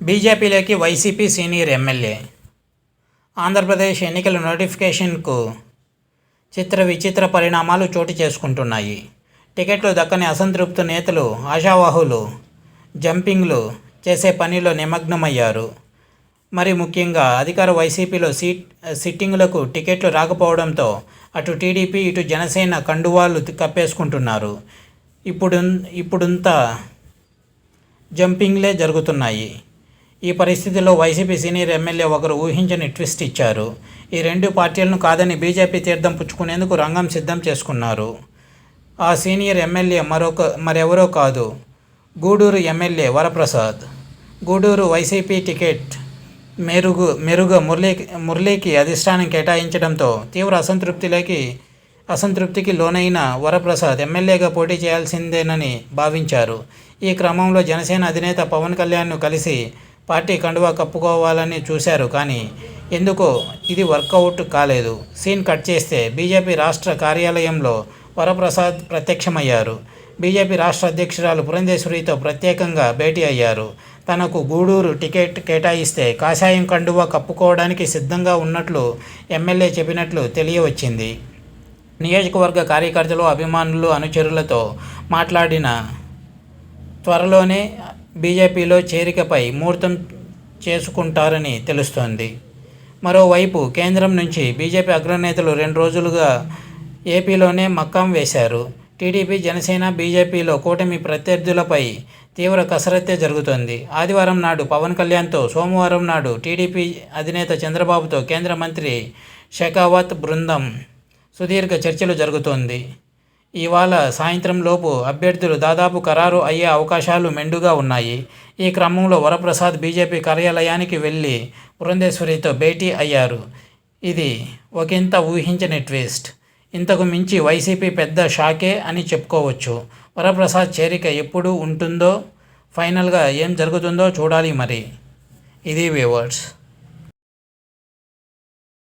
బీజేపీలోకి YCP senior MLA. Andhra Pradesh ఎన్నికల నోటిఫికేషన్కు చిత్ర విచిత్ర పరిణామాలు చోటు చేసుకుంటున్నాయి. టికెట్లు దక్కని అసంతృప్త నేతలు, ఆశావాహులు జంపింగ్లు చేసే పనిలో నిమగ్నమయ్యారు. మరి ముఖ్యంగా అధికార వైసీపీలో సిట్టింగులకు టికెట్లు రాకపోవడంతో అటు టీడీపీ ఇటు జనసేన కండువాలు కప్పేసుకుంటున్నారు. ఇప్పుడంతా జంపింగ్లే జరుగుతున్నాయి. ఈ పరిస్థితిలో వైసీపీ సీనియర్ ఎమ్మెల్యే ఒకరు ఊహించని ట్విస్ట్ ఇచ్చారు. ఈ రెండు పార్టీలను కాదని బీజేపీ తీర్థం పుచ్చుకునేందుకు రంగం సిద్ధం చేసుకున్నారు. ఆ సీనియర్ ఎమ్మెల్యే మరెవరో కాదు, గూడూరు ఎమ్మెల్యే వరప్రసాద్. గూడూరు వైసీపీ టికెట్ మెరుగ మురళీకి అధిష్టానం కేటాయించడంతో తీవ్ర అసంతృప్తికి లోనైన వరప్రసాద్ ఎమ్మెల్యేగా పోటీ చేయాల్సిందేనని భావించారు. ఈ క్రమంలో జనసేన అధినేత పవన్ కళ్యాణ్ను కలిసి పార్టీ కండువా కప్పుకోవాలని చూశారు. కానీ ఎందుకో ఇది వర్కౌట్ కాలేదు. సీన్ కట్ చేస్తే బీజేపీ రాష్ట్ర కార్యాలయంలో వరప్రసాద్ ప్రత్యక్షమయ్యారు. బీజేపీ రాష్ట్ర అధ్యక్షురాలు పురంధేశ్వరితో ప్రత్యేకంగా భేటీ అయ్యారు. తనకు గూడూరు టికెట్ కేటాయిస్తే కాషాయం కండువా కప్పుకోవడానికి సిద్ధంగా ఉన్నట్లు ఎమ్మెల్యే చెప్పినట్లు తెలియవచ్చింది. నియోజకవర్గ కార్యకర్తలు, అభిమానులు, అనుచరులతో మాట్లాడిన త్వరలోనే బీజేపీలో చేరికపై ముహూర్తం చేసుకుంటారని తెలుస్తోంది. మరోవైపు కేంద్రం నుంచి బీజేపీ అగ్రనేతలు 2 రోజులుగా ఏపీలోనే మకాం వేశారు. టీడీపీ, జనసేన, బీజేపీలో కూటమి ప్రత్యర్థులపై తీవ్ర కసరత్తే జరుగుతోంది. ఆదివారం నాడు పవన్ కళ్యాణ్తో, సోమవారం నాడు టీడీపీ అధినేత చంద్రబాబుతో కేంద్ర మంత్రి షెకావత్ బృందం సుదీర్ఘ చర్చలు జరుగుతోంది. ఇవాళ సాయంత్రం లోపు అభ్యర్థులు దాదాపు ఖరారు అయ్యే అవకాశాలు మెండుగా ఉన్నాయి. ఈ క్రమంలో వరప్రసాద్ బీజేపీ కార్యాలయానికి వెళ్లి పురంధేశ్వరితో భేటీ అయ్యారు. ఇది ఒకంత ఊహించని ట్విస్ట్. ఇంతకు మించి వైసీపీ పెద్ద షాకే అని చెప్పుకోవచ్చు. వరప్రసాద్ చేరిక ఎప్పుడు ఉంటుందో, ఫైనల్గా ఏం జరుగుతుందో చూడాలి. మరి ఇది వ్యూవర్స్.